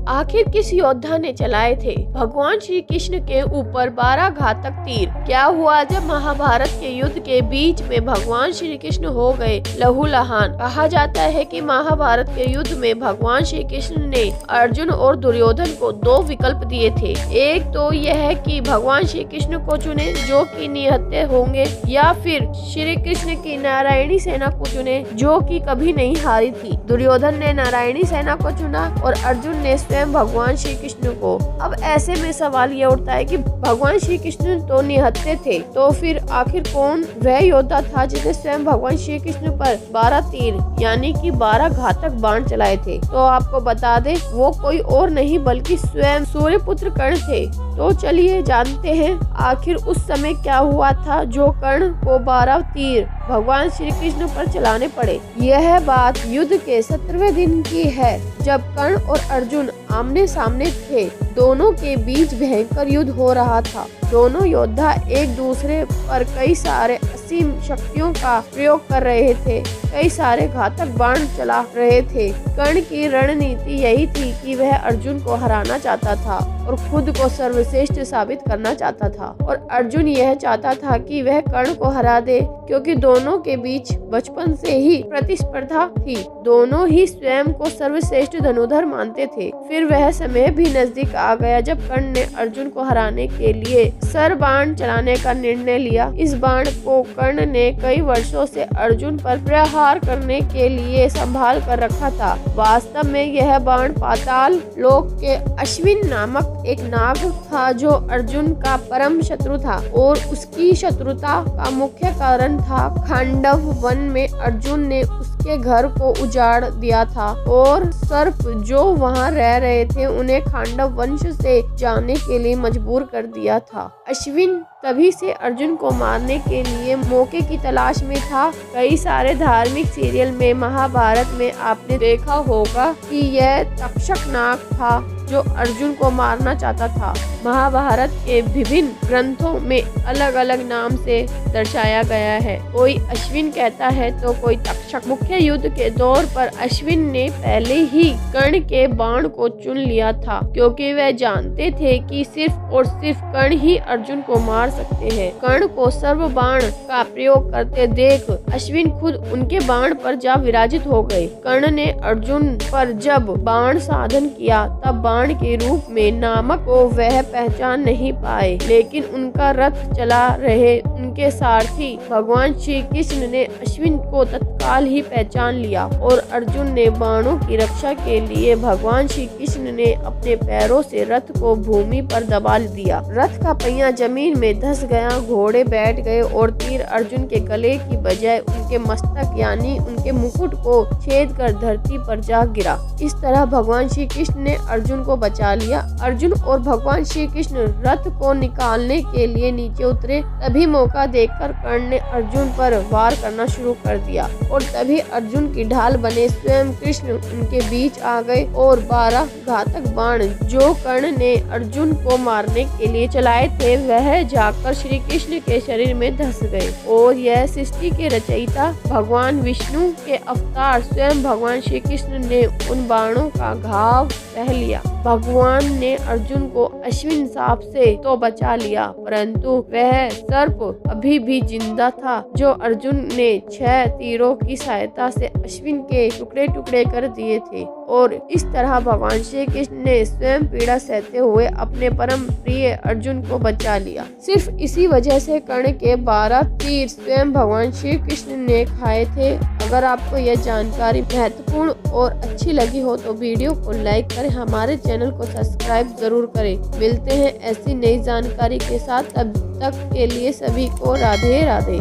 आखिर किस योद्धा ने चलाए थे भगवान श्री कृष्ण के ऊपर 12 घातक तीर? क्या हुआ जब महाभारत के युद्ध के बीच में भगवान श्री कृष्ण हो गए लहूलुहान? कहा जाता है कि महाभारत के युद्ध में भगवान श्री कृष्ण ने अर्जुन और दुर्योधन को 2 विकल्प दिए थे। एक तो यह कि भगवान श्री कृष्ण को चुने जो कि निहत्थे होंगे, या फिर श्री कृष्ण की नारायणी सेना को चुने जो कि कभी नहीं हारी थी। दुर्योधन ने नारायणी सेना को चुना और अर्जुन ने स्वयं भगवान श्री कृष्ण को। अब ऐसे में सवाल ये उठता है कि भगवान श्री कृष्ण तो निहत्थे थे, तो फिर आखिर कौन वह योद्धा था जिसने स्वयं भगवान श्री कृष्ण पर 12 तीर यानी कि 12 घातक बाण चलाए थे? तो आपको बता दे वो कोई और नहीं बल्कि स्वयं सूर्यपुत्र कर्ण थे। तो चलिए जानते हैं आखिर उस समय क्या हुआ था जो कर्ण को 12 तीर भगवान श्री कृष्ण पर चलाने पड़े। यह बात युद्ध के 17वें दिन की है जब कर्ण और अर्जुन आमने सामने थे। दोनों के बीच भयंकर युद्ध हो रहा था। दोनों योद्धा एक दूसरे पर कई सारे असीम शक्तियों का प्रयोग कर रहे थे, कई सारे घातक बाण चला रहे थे। कर्ण की रणनीति यही थी कि वह अर्जुन को हराना चाहता था और खुद को सर्वश्रेष्ठ साबित करना चाहता था, और अर्जुन यह चाहता था कि वह कर्ण को हरा दे, क्योंकि दोनों के बीच बचपन से ही प्रतिस्पर्धा थी। दोनों ही स्वयं को सर्वश्रेष्ठ धनुर्धर मानते थे। फिर वह समय भी नजदीक आ गया जब कर्ण ने अर्जुन को हराने के लिए सर बाण चलाने का निर्णय लिया। इस बाण को कर्ण ने कई वर्षों से अर्जुन पर प्रहार करने के लिए संभाल कर रखा था। वास्तव में यह बाण पाताल लोक के अश्विन नामक एक नाग था जो अर्जुन का परम शत्रु था, और उसकी शत्रुता का मुख्य कारण था खांडव वन में अर्जुन ने उसके घर को उजाड़ दिया था और सर्प जो वहां रह रहे थे उन्हें खांडव वंश से जाने के लिए मजबूर कर दिया था। अश्विन तभी से अर्जुन को मारने के लिए मौके की तलाश में था। कई सारे धार्मिक सीरियल में, महाभारत में आपने देखा होगा कि यह तक्षक नाग था जो अर्जुन को मारना चाहता था। महाभारत के विभिन्न ग्रंथों में अलग अलग नाम से दर्शाया गया है। कोई अश्विन कहता है तो कोई तक्षक। मुख्य युद्ध के दौर पर अश्विन ने पहले ही कर्ण के बाण को चुन लिया था, क्योंकि वह जानते थे कि सिर्फ और सिर्फ कर्ण ही अर्जुन को मार सकते हैं। कर्ण को सर्व बाण का प्रयोग करते देख अश्विन खुद उनके बाण पर जा विराजित हो गए। कर्ण ने अर्जुन पर जब बाण साधन किया तब बाण के रूप में नामक को वह पहचान नहीं पाए, लेकिन उनका रथ चला रहे उनके सारथी भगवान श्री कृष्ण ने अश्विन को तत्काल ही पहचान लिया, और अर्जुन ने बाणों की रक्षा के लिए भगवान श्री कृष्ण ने अपने पैरों से रथ को भूमि पर दबा दिया। रथ का पहिया जमीन में धंस गया, घोड़े बैठ गए और तीर अर्जुन के गले की बजाय उनके मस्तक यानी उनके मुकुट को छेद कर धरती पर जा गिरा। इस तरह भगवान श्री कृष्ण ने अर्जुन को बचा लिया। अर्जुन और भगवान श्री कृष्ण रथ को निकालने के लिए नीचे उतरे। तभी मौका देखकर कर्ण ने अर्जुन पर वार करना शुरू कर दिया, और तभी अर्जुन की ढाल बने स्वयं कृष्ण उनके बीच आ गए और 12 घातक बाण जो कर्ण ने अर्जुन को मारने के लिए चलाए थे वह जाकर श्री कृष्ण के शरीर में धंस गए। और यह सृष्टि के रचयिता भगवान विष्णु के अवतार स्वयं भगवान श्री कृष्ण ने उन बाणों का घाव सह लिया। भगवान ने अर्जुन को अश्विन सांप से तो बचा लिया, परंतु वह सर्प अभी भी जिंदा था जो अर्जुन ने 6 तीरों की सहायता से अश्विन के टुकड़े टुकड़े कर दिए थे। और इस तरह भगवान श्री कृष्ण ने स्वयं पीड़ा सहते हुए अपने परम प्रिय अर्जुन को बचा लिया। सिर्फ इसी वजह से कर्ण के 12 तीर स्वयं भगवान श्री कृष्ण ने खाए थे। अगर आपको यह जानकारी महत्वपूर्ण और अच्छी लगी हो तो वीडियो को लाइक करें, हमारे चैनल को सब्सक्राइब जरूर करें। मिलते हैं ऐसी नई जानकारी के साथ, तब तक के लिए सभी को राधे राधे।